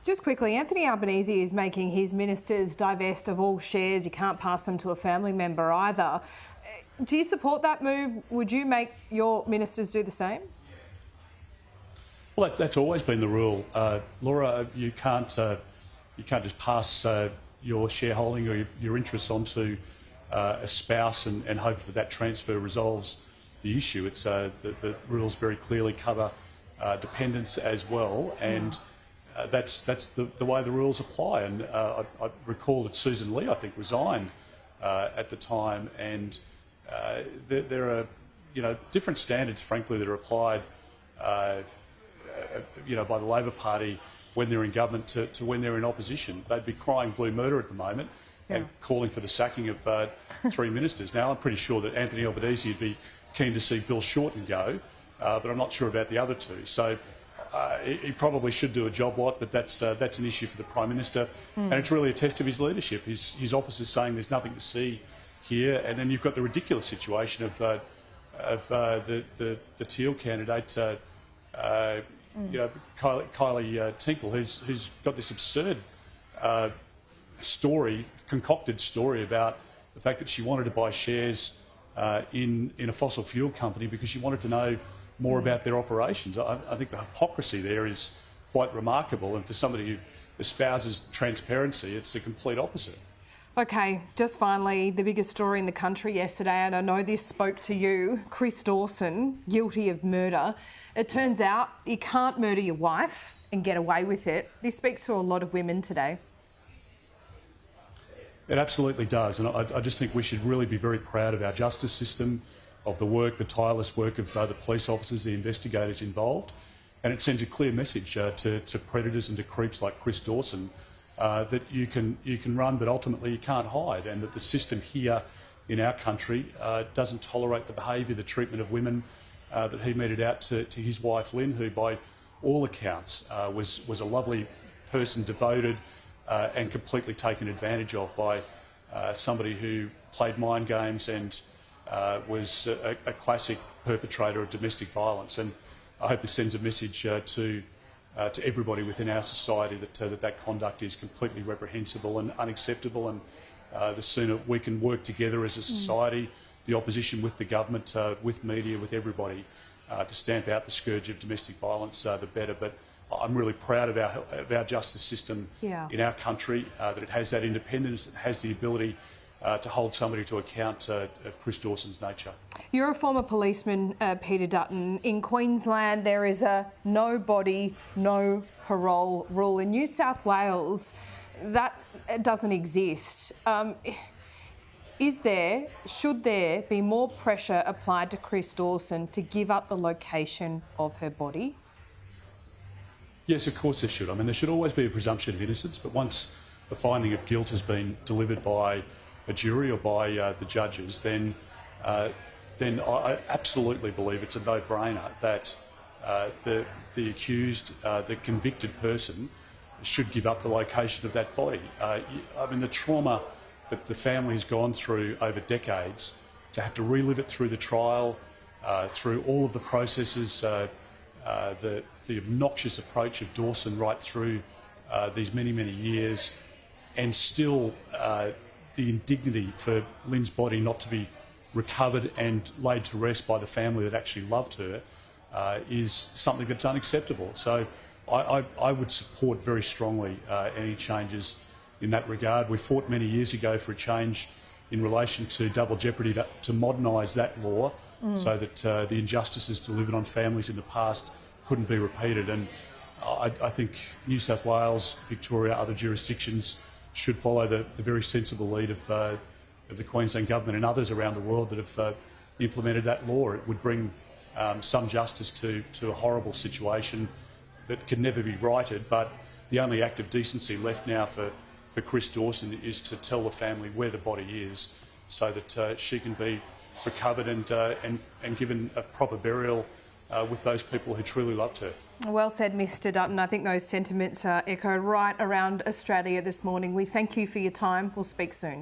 Just quickly, Anthony Albanese is making his ministers divest of all shares. You can't pass them to a family member either. Do you support that move? Would you make your ministers do the same? Well, that's always been the rule, Laura. You can't just pass your shareholding or your interests onto a spouse and hope that that transfer resolves the issue. It's the rules very clearly cover dependents as well, and that's the way the rules apply. And I recall that Susan Lee, I think, resigned at the time, and there are different standards, frankly, that are applied by the Labor Party when they're in government to when they're in opposition. They'd be crying blue murder at the moment and calling for the sacking of 3 ministers. Now, I'm pretty sure that Anthony Albanese would be keen to see Bill Shorten go, but I'm not sure about the other two. So he probably should do a job lot, but that's an issue for the Prime Minister, and it's really a test of his leadership. His office is saying there's nothing to see here, and then you've got the ridiculous situation of the Teal candidate, Kylie Tinkle, who's got this absurd concocted story about the fact that she wanted to buy shares in a fossil fuel company because she wanted to know more about their operations. I think the hypocrisy there is quite remarkable, and for somebody who espouses transparency, it's the complete opposite. OK, just finally, the biggest story in the country yesterday, and I know this spoke to you, Chris Dawson, guilty of murder. It turns out you can't murder your wife and get away with it. This speaks to a lot of women today. It absolutely does, and I just think we should really be very proud of our justice system, of the tireless work of the police officers, the investigators involved, and it sends a clear message to predators and to creeps like Chris Dawson that you can run, but ultimately you can't hide, and that the system here in our country doesn't tolerate the behaviour, the treatment of women that he meted out to his wife Lynn, who by all accounts was a lovely person, devoted and completely taken advantage of by somebody who played mind games and was a classic perpetrator of domestic violence. And I hope this sends a message to everybody within our society that conduct is completely reprehensible and unacceptable, and the sooner we can work together as a society, the opposition with the government, with media, with everybody, to stamp out the scourge of domestic violence, the better. But I'm really proud of our justice system in our country, that it has that independence, it has the ability to hold somebody to account of Chris Dawson's nature. You're a former policeman, Peter Dutton. In Queensland, there is a no body, no parole rule. In New South Wales, that doesn't exist. Should there be more pressure applied to Chris Dawson to give up the location of her body? Yes, of course there should. I mean, there should always be a presumption of innocence, but once the finding of guilt has been delivered by a jury or by the judges, then I absolutely believe it's a no-brainer that the accused, the convicted person, should give up the location of that body. I mean, the trauma that the family has gone through over decades, to have to relive it through the trial, through all of the processes, the obnoxious approach of Dawson right through these many, many years, and still the indignity for Lynn's body not to be recovered and laid to rest by the family that actually loved her is something that's unacceptable. So I would support very strongly any changes in that regard. We fought many years ago for a change in relation to double jeopardy to modernise that law so that the injustices delivered on families in the past couldn't be repeated. And I think New South Wales, Victoria, other jurisdictions should follow the very sensible lead of the Queensland Government and others around the world that have implemented that law. It would bring some justice to a horrible situation that can never be righted, but the only act of decency left now for Chris Dawson is to tell the family where the body is so that she can be recovered and given a proper burial with those people who truly loved her. Well said, Mr Dutton. I think those sentiments are echoed right around Australia this morning. We thank you for your time. We'll speak soon.